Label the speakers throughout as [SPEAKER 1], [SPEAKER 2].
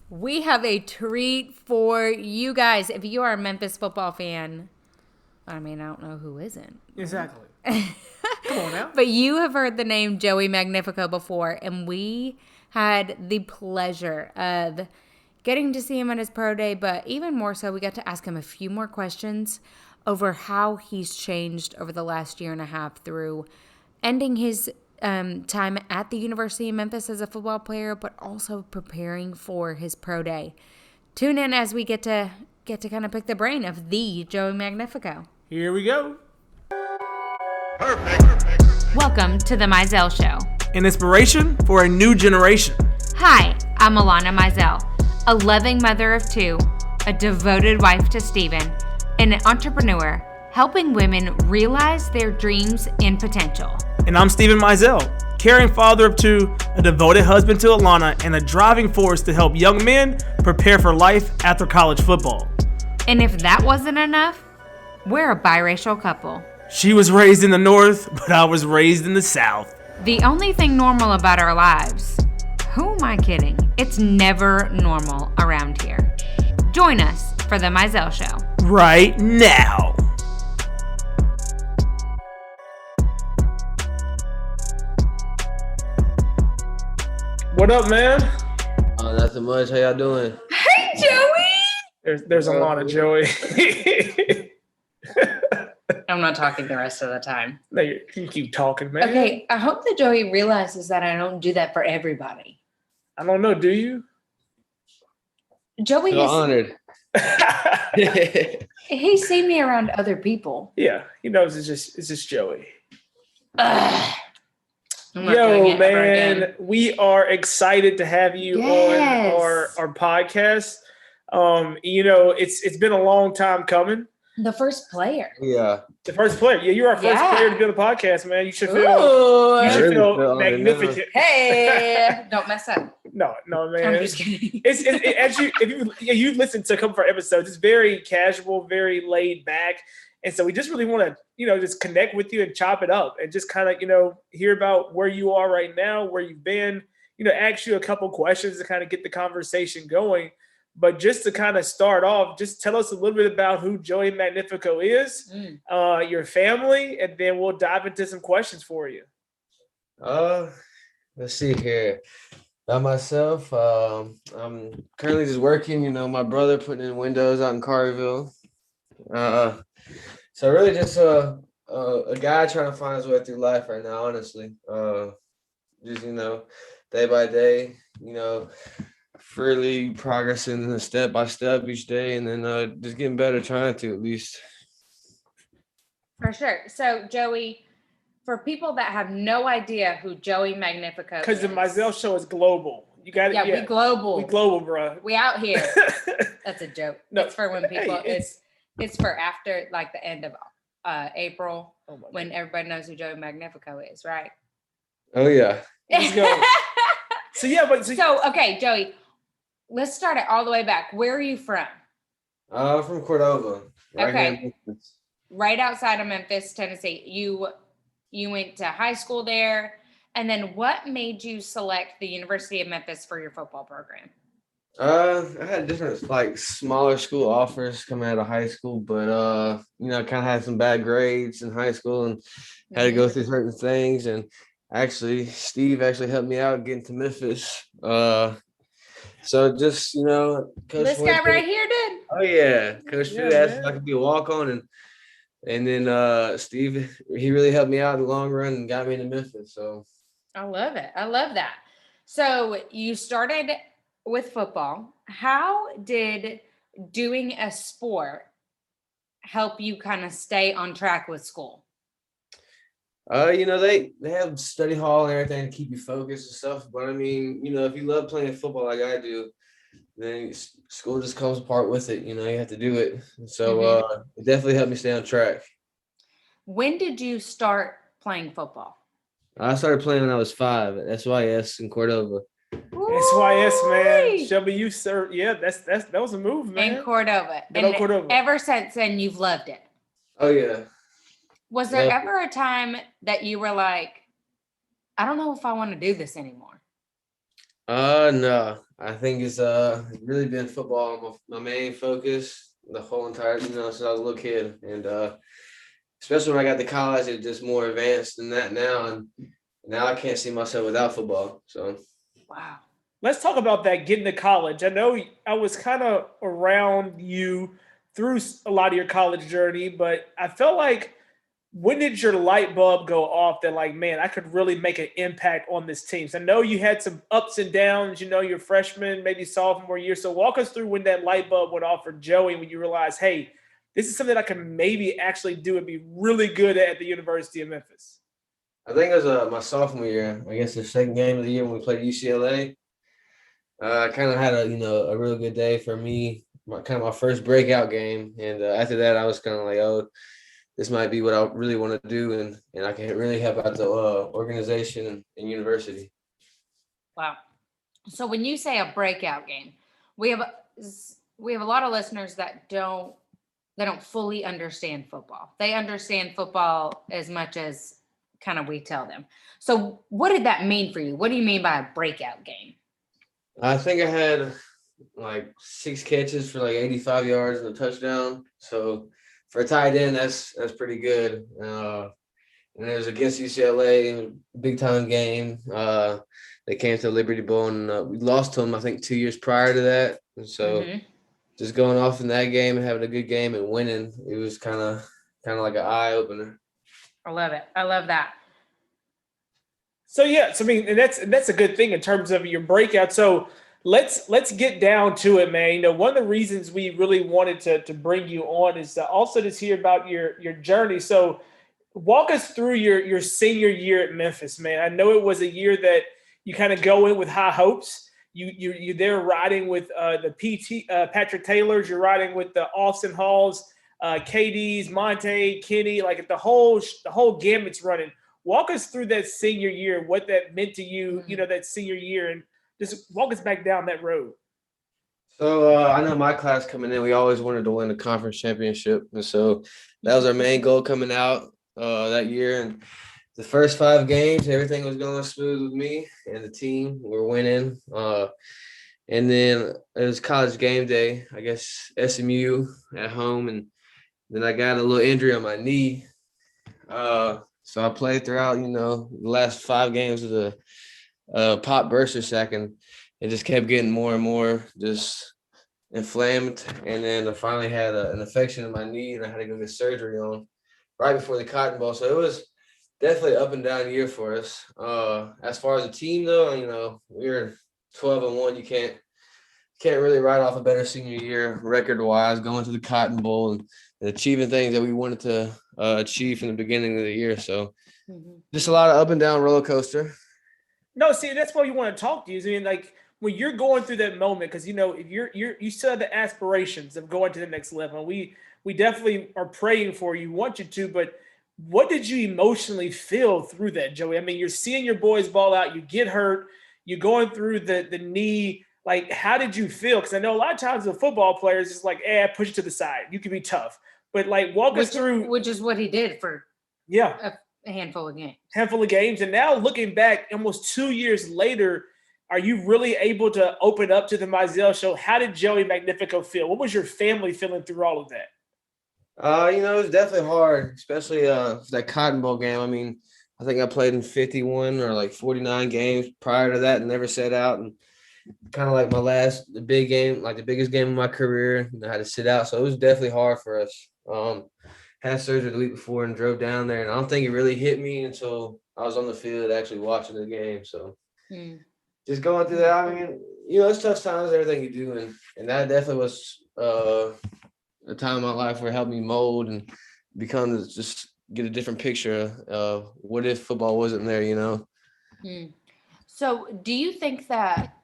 [SPEAKER 1] We have a treat for you guys. If you are a Memphis football fan, I mean, I don't know who isn't.
[SPEAKER 2] Exactly. Come on now.
[SPEAKER 1] But you have heard the name Joey Magnifico before, and we had the pleasure of getting to see him at his pro day, but even more so, we got to ask him a few more questions over how he's changed over the last year and a half through ending his time at the University of Memphis as a football player, but also preparing for his pro day. Tune in as we get to kind of pick the brain of the Joey Magnifico.
[SPEAKER 2] Here we go.
[SPEAKER 3] Perfect.
[SPEAKER 1] Welcome to the Mizell Show.
[SPEAKER 2] An inspiration for a new generation.
[SPEAKER 1] Hi, I'm Alana Mizell, a loving mother of two, a devoted wife to Steven, and an entrepreneur helping women realize their dreams and potential.
[SPEAKER 2] And I'm Steven Mizell, caring father of two, a devoted husband to Alana, and a driving force to help young men prepare for life after college football.
[SPEAKER 1] And if that wasn't enough, we're a biracial couple.
[SPEAKER 2] She was raised in the North, but I was raised in the South.
[SPEAKER 1] The only thing normal about our lives, who am I kidding? It's never normal around here. Join us for the Mizell Show.
[SPEAKER 2] Right now. What up, man?
[SPEAKER 3] Nothing much. How y'all doing?
[SPEAKER 1] Hey, Joey!
[SPEAKER 2] There's a lot of Joey.
[SPEAKER 1] I'm not talking the rest of the time.
[SPEAKER 2] No, you can keep talking, man.
[SPEAKER 1] Okay, I hope that Joey realizes that I don't do that for everybody.
[SPEAKER 2] I don't know, do you?
[SPEAKER 1] Joey
[SPEAKER 3] Feel
[SPEAKER 1] is
[SPEAKER 3] honored.
[SPEAKER 1] he's seen me around other people.
[SPEAKER 2] Yeah, he knows it's just Joey.
[SPEAKER 1] Ugh. I'm not doing
[SPEAKER 2] Yo,
[SPEAKER 1] it ever
[SPEAKER 2] man,
[SPEAKER 1] again.
[SPEAKER 2] we are excited to have you
[SPEAKER 1] Yes.
[SPEAKER 2] on our podcast. It's been a long time coming.
[SPEAKER 1] The first player.
[SPEAKER 3] Yeah.
[SPEAKER 2] The first player. Yeah, you're our first
[SPEAKER 1] Yeah.
[SPEAKER 2] player to be on the podcast, man. You should feel
[SPEAKER 1] Ooh.
[SPEAKER 2] you should
[SPEAKER 3] really
[SPEAKER 2] feel
[SPEAKER 3] feel honored
[SPEAKER 2] magnificent.
[SPEAKER 1] Hey, don't mess up.
[SPEAKER 2] No, man.
[SPEAKER 1] I'm just kidding.
[SPEAKER 2] If you listen to a couple of our episodes, it's very casual, very laid back. And so we just really want to, just connect with you and chop it up and just kind of, hear about where you are right now, where you've been, ask you a couple questions to kind of get the conversation going. But just to kind of start off, just tell us a little bit about who Joey Magnifico is, your family, and then we'll dive into some questions for you.
[SPEAKER 3] Let's see here. By myself, I'm currently just working. My brother putting in windows out in Carterville. So really just a guy trying to find his way through life right now, honestly. Just, day by day, fairly progressing step by step each day, and then just getting better, trying to at least.
[SPEAKER 1] For sure. So, Joey, for people that have no idea who Joey Magnifico is.
[SPEAKER 2] Because the Mizell Show is global. You got it.
[SPEAKER 1] Yeah, we global.
[SPEAKER 2] We global, bro.
[SPEAKER 1] We out here. That's a joke.
[SPEAKER 2] No,
[SPEAKER 1] it's for when people,
[SPEAKER 2] hey,
[SPEAKER 1] it's for after like the end of April
[SPEAKER 2] Oh my
[SPEAKER 1] when
[SPEAKER 2] God.
[SPEAKER 1] everybody knows who Joey Magnifico is, right?
[SPEAKER 3] Oh yeah.
[SPEAKER 2] Let's go. So
[SPEAKER 1] okay, Joey, let's start it all the way back. Where are you from?
[SPEAKER 3] From Cordova. Right
[SPEAKER 1] Okay.
[SPEAKER 3] here in Memphis.
[SPEAKER 1] Right outside of Memphis, Tennessee. You went to high school there, and then what made you select the University of Memphis for your football program?
[SPEAKER 3] I had different smaller school offers coming out of high school, but kind of had some bad grades in high school and had to go through certain things. And actually, Steve actually helped me out getting to Memphis. So just Coach
[SPEAKER 1] This guy
[SPEAKER 3] Fuente-
[SPEAKER 1] right here did.
[SPEAKER 3] Oh yeah, Coach
[SPEAKER 2] Yeah,
[SPEAKER 3] Fuente asked
[SPEAKER 2] man.
[SPEAKER 3] if I could be a walk on, and then Steve, he really helped me out in the long run and got me into Memphis. So
[SPEAKER 1] I love it. I love that. So you started with football. How did doing a sport help you kind of stay on track with school?
[SPEAKER 3] they have study hall and everything to keep you focused and stuff. But I mean, if you love playing football like I do, then school just comes apart with it. You have to do it. And so it definitely helped me stay on track.
[SPEAKER 1] When did you start playing football?
[SPEAKER 3] I started playing when I was 5 at SYS in Cordova.
[SPEAKER 2] SYS, man.
[SPEAKER 1] Ooh-wee.
[SPEAKER 2] Shelby, you sir. Yeah, that was a move, man.
[SPEAKER 1] In Cordova.
[SPEAKER 2] Good old Cordova.
[SPEAKER 1] Ever since then, you've loved it.
[SPEAKER 3] Oh yeah.
[SPEAKER 1] Was there
[SPEAKER 3] Yeah.
[SPEAKER 1] ever a time that you were like, I don't know if I want to do this anymore?
[SPEAKER 3] No. I think it's really been football my main focus the whole entire since I was a little kid, and especially when I got to college, it's just more advanced than that now, and now I can't see myself without football. So
[SPEAKER 1] Wow.
[SPEAKER 2] Let's talk about that getting to college. I know I was kind of around you through a lot of your college journey, but I felt like when did your light bulb go off that like, man, I could really make an impact on this team? So I know you had some ups and downs, your freshman, maybe sophomore year. So walk us through when that light bulb went off for Joey when you realized, hey, this is something I can maybe actually do and be really good at the University of Memphis.
[SPEAKER 3] I think it was my sophomore year. I guess the second game of the year when we played UCLA. I kind of had a real good day for me, my first breakout game, and after that I was kind of like, oh, this might be what I really want to do, and I can really help out the organization and university.
[SPEAKER 1] Wow. So when you say a breakout game, we have we have a lot of listeners that don't fully understand football. They understand football as much as kind of we tell them. So what did that mean for you? What do you mean by a breakout game?
[SPEAKER 3] I think I had like 6 catches for like 85 yards and a touchdown. So for a tight end, that's pretty good. And it was against UCLA, big time game. They came to Liberty Bowl, and we lost to them, I think, 2 years prior to that. And so just going off in that game and having a good game and winning, it was kind of like an eye opener.
[SPEAKER 1] I love it. I love that.
[SPEAKER 2] So yeah, so I mean, and that's a good thing in terms of your breakout. So let's get down to it, man. One of the reasons we really wanted to bring you on is to also just hear about your journey. So walk us through your senior year at Memphis, man. I know it was a year that you kind of go in with high hopes. You're there riding with the PT Patrick Taylors. You're riding with the Austin Halls, KDs, Monte, Kenny, like the whole gamut's running. Walk us through that senior year, what that meant to you, that senior year, and just walk us back down that road.
[SPEAKER 3] So I know my class coming in, we always wanted to win a conference championship, and so that was our main goal coming out that year. And the first 5 games, everything was going smooth with me and the team. We were winning. And then it was college game day, I guess SMU at home, and then I got a little injury on my knee. So I played throughout, the last 5 games of the pop burster sack, and it just kept getting more and more just inflamed. And then I finally had an infection in my knee, and I had to go get surgery on right before the Cotton Bowl. So it was definitely up and down year for us. As far as the team, though, we were 12-1. You can't really write off a better senior year record-wise, going to the Cotton Bowl and achieving things that we wanted to achieve from the beginning of the year. So just a lot of up and down roller coaster.
[SPEAKER 2] No, see, that's why you want to talk to you. I mean, like when you're going through that moment, because if you still have the aspirations of going to the next level. We definitely are praying for you, want you to, but what did you emotionally feel through that, Joey? I mean, you're seeing your boys ball out, you get hurt, you're going through the knee. Like, how did you feel? Because I know a lot of times the football players is like, push it to the side. You can be tough. But like walk us through.
[SPEAKER 1] Which is what he did for a handful of games.
[SPEAKER 2] And now looking back almost 2 years later, are you really able to open up to the Mizell show? How did Joey Magnifico feel? What was your family feeling through all of that?
[SPEAKER 3] It was definitely hard, especially that Cotton Bowl game. I mean, I think I played in 51 or like 49 games prior to that and never sat out. And kind of like the big game, like the biggest game of my career, I had to sit out. So it was definitely hard for us. Had surgery the week before and drove down there. And I don't think it really hit me until I was on the field actually watching the game. So just going through that, I mean, it's tough times, everything you do. And that definitely was a time in my life where it helped me mold and just get a different picture of what if football wasn't there.
[SPEAKER 1] So do you think that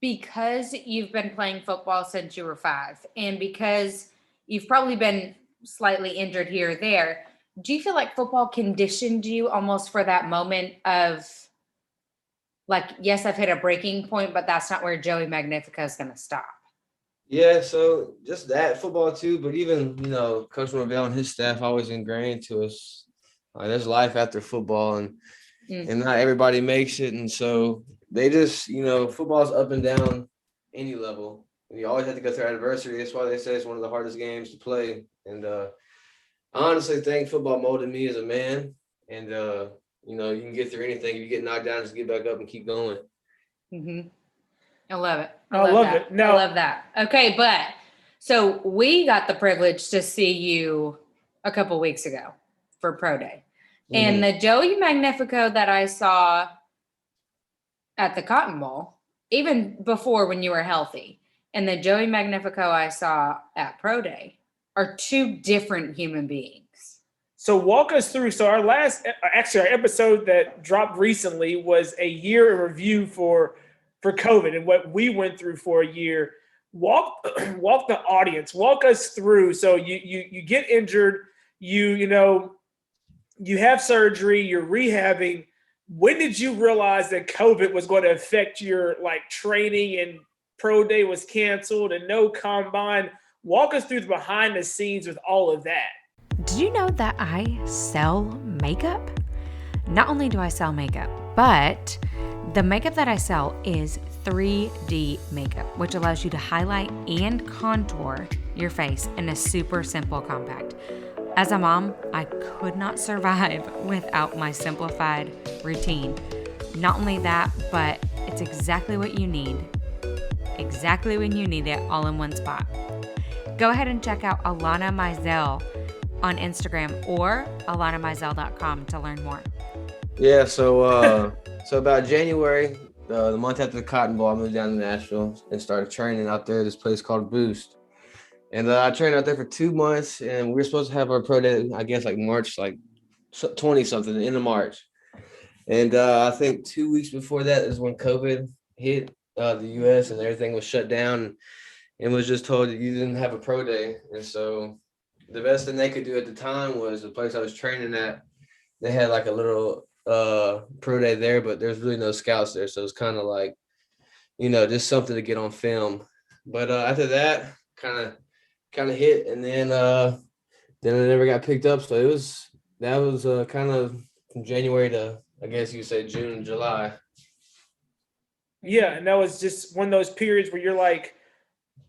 [SPEAKER 1] because you've been playing football since you were 5 and because you've probably been slightly injured here or there, do you feel like football conditioned you almost for that moment of like, yes, I've hit a breaking point, but that's not where Joey Magnifico is going to stop?
[SPEAKER 3] Yeah, so just that football too, but even, Coach Norvell and his staff always ingrained to us, there's life after football and not everybody makes it. And so they just, football's up and down any level. You always have to go through adversity. That's why they say it's one of the hardest games to play. And I honestly think football molded me as a man. And you know, you can get through anything. If you get knocked down, just get back up and keep going.
[SPEAKER 1] Mm-hmm. I love it.
[SPEAKER 2] I love
[SPEAKER 1] that.
[SPEAKER 2] it. Now,
[SPEAKER 1] I love that. Okay, but so we got the privilege to see you a couple weeks ago for Pro Day. And the Joey Magnifico that I saw at the Cotton Bowl, even before when you were healthy, and the Joey Magnifico I saw at Pro Day are two different human beings.
[SPEAKER 2] so walk us through. So our episode that dropped recently was a year in review for COVID and what we went through for a year. Walk the audience, walk us through. So you get injured, you know, you have surgery, you're rehabbing. When did you realize that COVID was going to affect your like training and pro day was canceled and no combine? Walk us through the behind the scenes with all of that.
[SPEAKER 1] Did you know that I sell makeup? Not only do I sell makeup, but the makeup that I sell is 3D makeup, which allows you to highlight and contour your face in a super simple compact. As a mom, I could not survive without my simplified routine. Not only that, but it's exactly what you need. Exactly when you need it, all in one spot. Go ahead and check out Alana Mizell on Instagram or alanamizell.com to learn more.
[SPEAKER 3] Yeah, so about January, the month after the Cotton Bowl, I moved down to Nashville and started training out there at this place called Boost. And I trained out there for 2 months, and we were supposed to have our pro day, I guess, like March, like 20 something, the end of March. And I think 2 weeks before that is when COVID hit the U.S. and everything was shut down, and was just told that you didn't have a pro day. And so the best thing they could do at the time was the place I was training at. They had like a little pro day there, but there's really no scouts there, so it's kind of like, you know, just something to get on film. But after that, kind of hit, and then I never got picked up. So that was kind of from January to, I guess you could say, June and July.
[SPEAKER 2] Yeah, and that was just one of those periods where you're like,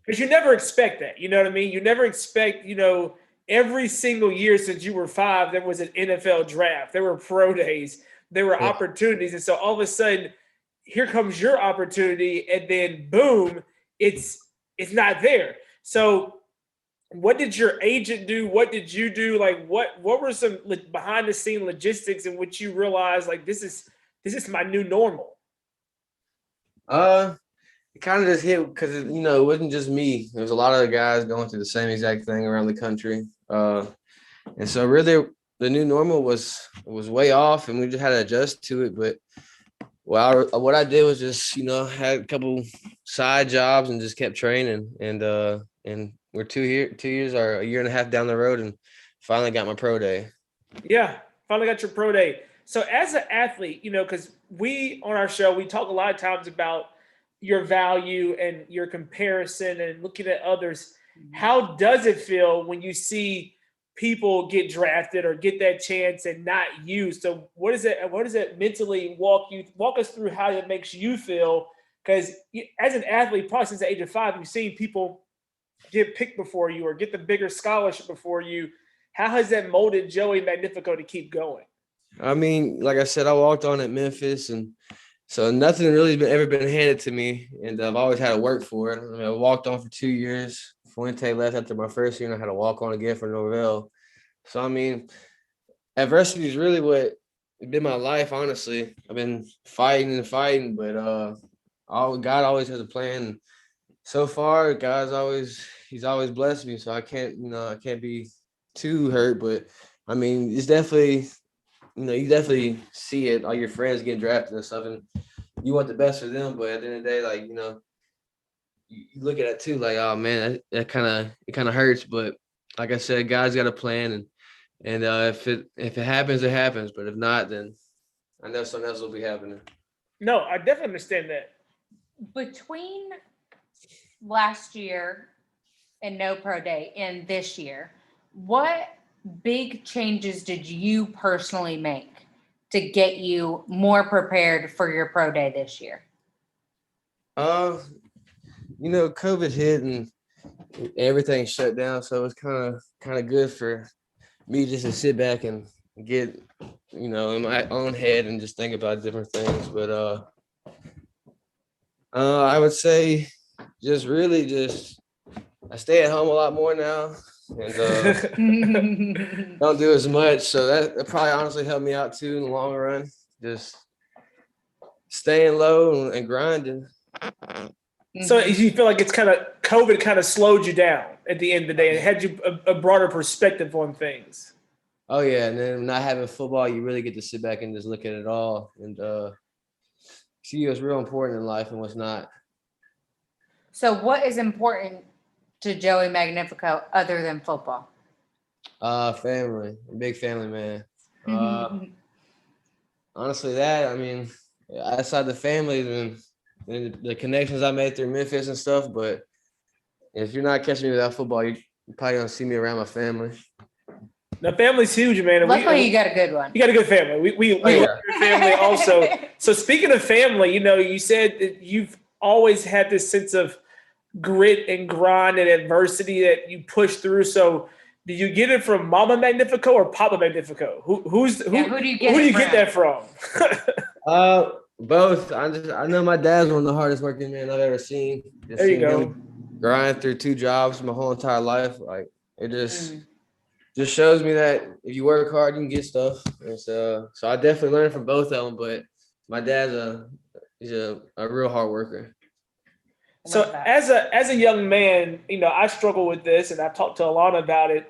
[SPEAKER 2] because you never expect that, you know what I mean? You never expect, you know, every single year since you were 5, there was an NFL draft, there were pro days, there were opportunities, and so all of a sudden, here comes your opportunity, and then boom, it's not there. So what did your agent do? What did you do? Like, what were some behind the scene logistics in which you realized like this is my new normal?
[SPEAKER 3] It kind of just hit because, you know, it wasn't just me. There was a lot of guys going through the same exact thing around the country. And so really the new normal was way off, and we just had to adjust to it. But what I did was just, you know, had a couple side jobs and just kept training. And we're 2 years or a year and a half down the road, and finally got my pro day.
[SPEAKER 2] Yeah, finally got your pro day. So as an athlete, you know, because we on our show, we talk a lot of times about your value and your comparison and looking at others. How does it feel when you see people get drafted or get that chance and not you? So what is it mentally walk us through how it makes you feel? Because as an athlete, probably since the age of 5, you've seen people get picked before you or get the bigger scholarship before you. How has that molded Joey Magnifico to keep going?
[SPEAKER 3] I mean, like I said, I walked on at Memphis, and so nothing really ever been handed to me, and I've always had to work for it. I mean, I walked on for 2 years. Fuente left after my first year, and I had to walk on again for Norvell. So, I mean, adversity is really what been my life, honestly. I've been fighting and fighting, but God always has a plan. So far, He's always blessed me, so I can't be too hurt. But I mean, it's definitely, you know, you definitely see it, all your friends getting drafted and stuff, and you want the best for them. But at the end of the day, like, you know, you look at it too, like, oh man, it kind of hurts. But like I said, God's got a plan, and if it happens, it happens. But if not, then I know something else will be happening.
[SPEAKER 2] No, I definitely understand that.
[SPEAKER 1] Between last year and no pro day and this year, what big changes did you personally make to get you more prepared for your pro day this year?
[SPEAKER 3] COVID hit and everything shut down, so it was kind of good for me just to sit back and get in my own head and just think about different things. But I would say just really I stay at home a lot more now and don't do as much, so that probably honestly helped me out too in the long run, just staying low and grinding.
[SPEAKER 2] So you feel like it's COVID kind of slowed you down at the end of the day and had you a broader perspective on things.
[SPEAKER 3] Oh yeah, and then not having football, you really get to sit back and just look at it all and see what's real important in life and what's not.
[SPEAKER 1] So what is important to Joey Magnifico other than football?
[SPEAKER 3] Family. A big family man. Honestly, outside the family and the connections I made through Memphis and stuff, but if you're not catching me without football, you probably don't see me around my family.
[SPEAKER 2] Now, family's huge, man.
[SPEAKER 1] Luckily, you got a good one.
[SPEAKER 2] You got a good family. We love your family also. So speaking of family, you said that you've always had this sense of grit and grind and adversity that you push through. So do you get it from Mama Magnifico or Papa Magnifico? Who do you get that from?
[SPEAKER 3] Both. I know my dad's one of the hardest working men I've ever seen.
[SPEAKER 2] There you go.
[SPEAKER 3] Grind through 2 jobs my whole entire life. Like it just shows me that if you work hard, you can get stuff. And so I definitely learned from both of them. But my dad's he's a real hard worker.
[SPEAKER 2] So as a young man, I struggle with this, and I've talked to Alana about it.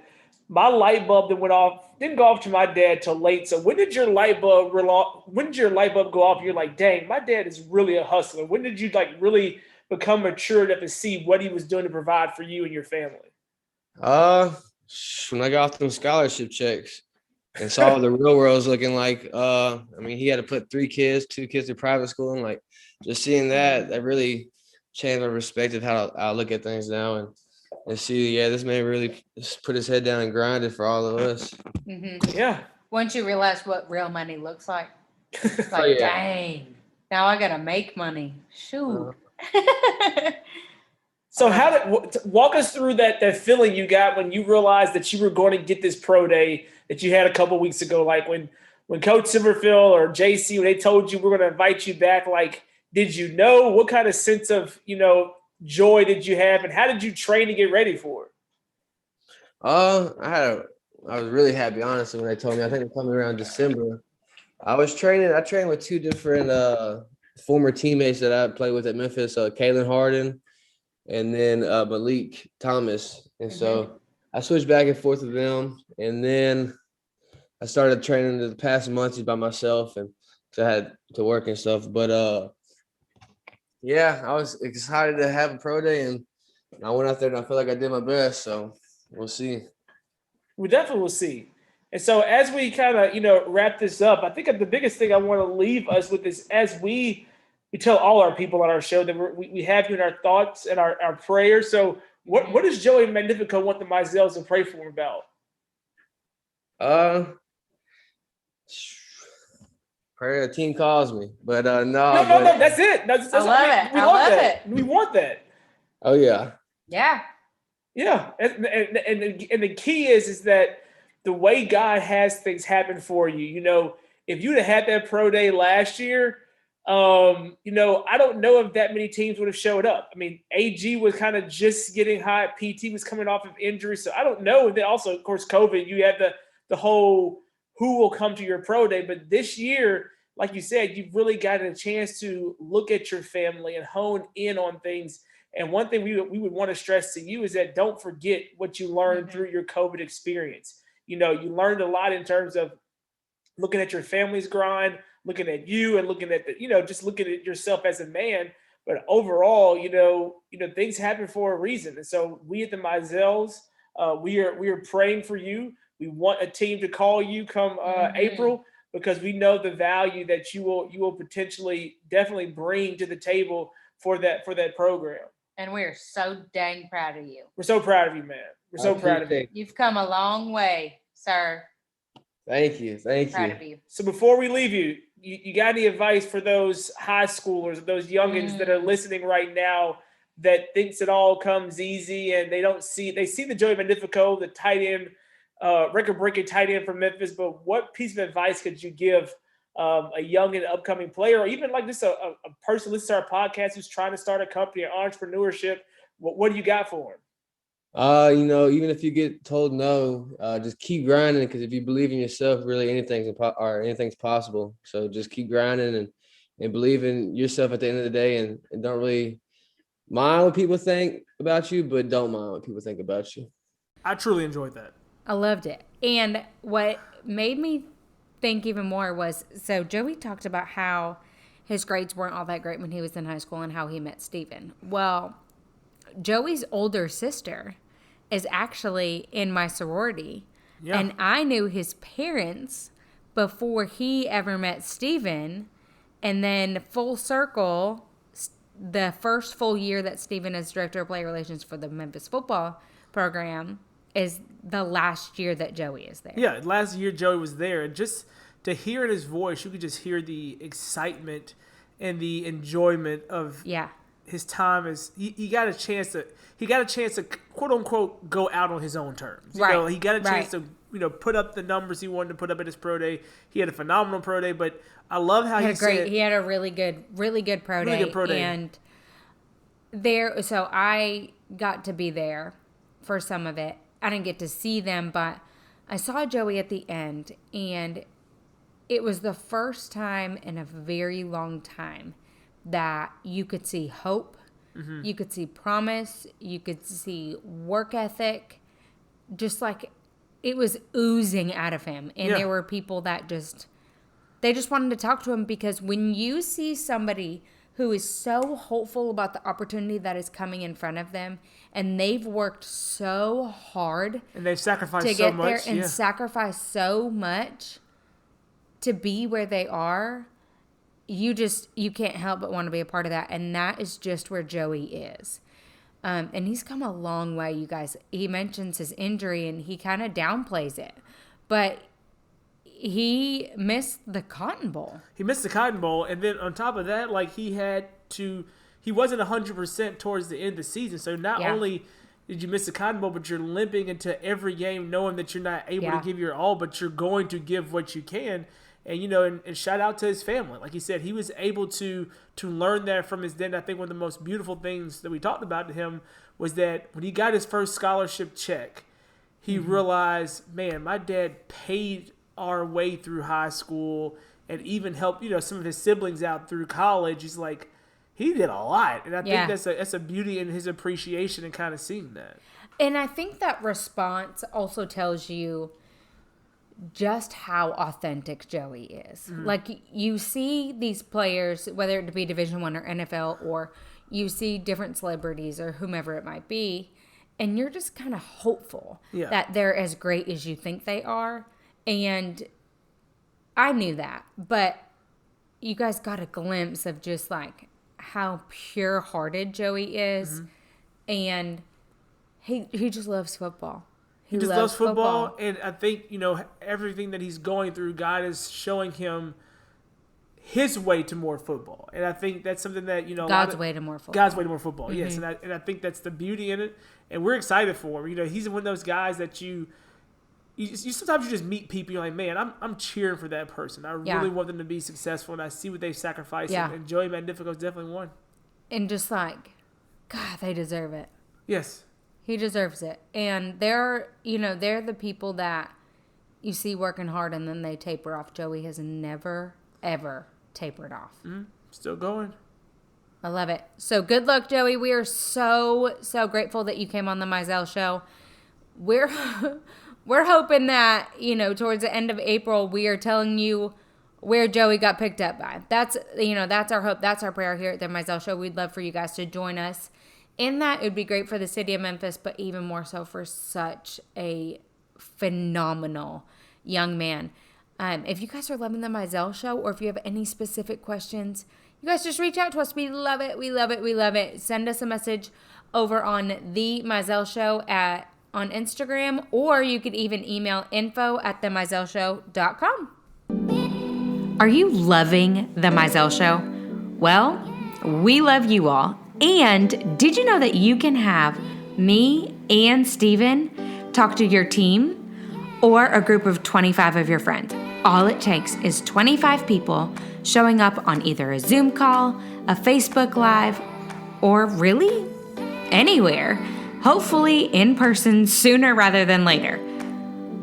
[SPEAKER 2] My light bulb didn't go off to my dad till late. So when did your light bulb go off? You're like, dang, my dad is really a hustler. When did you really become mature enough to see what he was doing to provide for you and your family?
[SPEAKER 3] When I got off them scholarship checks and saw what the real world was looking like. He had to put 2 kids to private school, and just seeing that really changed my perspective how I look at things now and see, this man really just put his head down and grinded for all of us.
[SPEAKER 1] Mm-hmm.
[SPEAKER 2] Yeah.
[SPEAKER 1] Once you realize what real money looks like, it's dang, now I gotta make money. Shoot.
[SPEAKER 2] So walk us through that feeling you got when you realized that you were going to get this pro day that you had a couple weeks ago, like when Coach Silverfield or JC, when they told you we're going to invite you back, did you know? What kind of sense of, joy did you have, and how did you train to get ready for it?
[SPEAKER 3] I was really happy, honestly, when they told me. I think they told me around December. I trained with 2 different former teammates that I played with at Memphis, Kalen Harden and then Malik Thomas. And so I switched back and forth with them. And then I started training the past months by myself, and so I had to work and stuff. But I was excited to have a pro day, and I went out there and I feel like I did my best. So we'll see.
[SPEAKER 2] We definitely will see. And so as we kind of, wrap this up, I think the biggest thing I want to leave us with is, as we tell all our people on our show that we have you in our thoughts and our prayers. So what does Joey Magnifico want the Mizelles to pray for him about?
[SPEAKER 3] Pray the team calls me, but no.
[SPEAKER 2] No, that's it. I love it. We want that.
[SPEAKER 3] Oh yeah.
[SPEAKER 1] Yeah.
[SPEAKER 2] Yeah, and the key is that the way God has things happen for you. If you'd have had that pro day last year, I don't know if that many teams would have showed up. AG was kind of just getting hot. PT was coming off of injury, so I don't know. And then also, of course, COVID. You have the whole who will come to your pro day, but this year, like you said, you've really gotten a chance to look at your family and hone in on things. And one thing we would want to stress to you is that don't forget what you learned through your COVID experience. You learned a lot in terms of looking at your family's grind, looking at you, and looking at just looking at yourself as a man. But overall, things happen for a reason. And so we at the Mizelles, we are praying for you. We want a team to call you come April, because we know the value that you will potentially definitely bring to the table for that program.
[SPEAKER 1] And we're so dang proud of you.
[SPEAKER 2] We're so proud of you, man. We're so proud of you.
[SPEAKER 1] You've come a long way, sir.
[SPEAKER 3] Thank you.
[SPEAKER 1] Proud of you.
[SPEAKER 2] So before we leave you got any advice for those high schoolers, those youngins that are listening right now, that thinks it all comes easy, and they see the Joey Magnifico, the tight end, record-breaking tight end from Memphis. But what piece of advice could you give a young and upcoming player, or even like just a person listening to our podcast who's trying to start a company or entrepreneurship? What do you got for him?
[SPEAKER 3] Even if you get told no, just keep grinding, because if you believe in yourself, really anything's possible. So just keep grinding and believe in yourself at the end of the day, and don't really mind what people think about you, but don't mind what people think about you.
[SPEAKER 2] I truly enjoyed that.
[SPEAKER 1] I loved it. And what made me think even more was, so Joey talked about how his grades weren't all that great when he was in high school and how he met Steven. Well, Joey's older sister is actually in my sorority. Yeah. And I knew his parents before he ever met Steven. And then full circle, the first full year that Steven is director of player relations for the Memphis football program is the last year that Joey is there.
[SPEAKER 2] Yeah, last year Joey was there. And just to hear in his voice, you could just hear the excitement and the enjoyment of his time. As he got a chance to quote unquote go out on his own terms. He got a chance to put up the numbers he wanted to put up at his pro day. He had a phenomenal pro day, but I love how
[SPEAKER 1] he had a really good pro day. And so I got to be there for some of it. I didn't get to see them, but I saw Joey at the end, and it was the first time in a very long time that you could see hope, you could see promise, you could see work ethic, just like it was oozing out of him. And there were people that they just wanted to talk to him, because when you see somebody who is so hopeful about the opportunity that is coming in front of them, and they've worked so hard
[SPEAKER 2] and they've sacrificed
[SPEAKER 1] to get there and sacrificed so much to be where they are, you can't help but want to be a part of that. And that is just where Joey is. And he's come a long way, you guys. He mentions his injury and he kind of downplays it, but he missed the Cotton Bowl.
[SPEAKER 2] And then on top of that, he wasn't 100% towards the end of the season. So not only did you miss the Cotton Bowl, but you're limping into every game knowing that you're not able to give your all, but you're going to give what you can. And, and shout out to his family. Like he said, he was able to learn that from his dad. I think one of the most beautiful things that we talked about to him was that when he got his first scholarship check, he realized, man, my dad paid our way through high school and even helped, some of his siblings out through college. He's like, he did a lot. And I think that's a beauty in his appreciation and kind of seeing that.
[SPEAKER 1] And I think that response also tells you just how authentic Joey is. Like, you see these players, whether it be Division I or NFL, or you see different celebrities or whomever it might be, and you're just kind of hopeful that they're as great as you think they are. And I knew that, but you guys got a glimpse of just like how pure-hearted Joey is, and he just loves football.
[SPEAKER 2] He just loves football, and I think, everything that he's going through, God is showing him his way to more football. And I think that's something that,
[SPEAKER 1] God's way to more football.
[SPEAKER 2] God's way to more football, yes. And I think that's the beauty in it, and we're excited for him. He's one of those guys that you sometimes you just meet people, you're like, man, I'm cheering for that person. I really want them to be successful, and I see what they've sacrificed.
[SPEAKER 1] Yeah.
[SPEAKER 2] And Joey Magnifico is definitely one.
[SPEAKER 1] And just like, God, they deserve it.
[SPEAKER 2] Yes.
[SPEAKER 1] He deserves it. And they're the people that you see working hard and then they taper off. Joey has never, ever tapered off.
[SPEAKER 2] Still going.
[SPEAKER 1] I love it. So good luck, Joey. We are so, so grateful that you came on the Mizell Show. We're hoping that, towards the end of April, we are telling you where Joey got picked up by. That's our hope. That's our prayer here at the Mizell Show. We'd love for you guys to join us in that. It would be great for the city of Memphis, but even more so for such a phenomenal young man. If you guys are loving the Mizell Show, or if you have any specific questions, you guys just reach out to us. We love it. We love it. We love it. Send us a message over on the Mizell Show on Instagram, or you could even email info@themizellshow.com. Are you loving the Mizell Show? Well, we love you all. And did you know that you can have me and Steven talk to your team or a group of 25 of your friends? All it takes is 25 people showing up on either a Zoom call, a Facebook Live, or really anywhere. Hopefully in person sooner rather than later.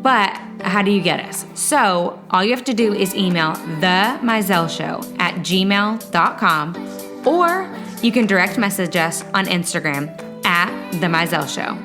[SPEAKER 1] But how do you get us? So all you have to do is email themizellshow@gmail.com, or you can direct message us on Instagram @themizellshow.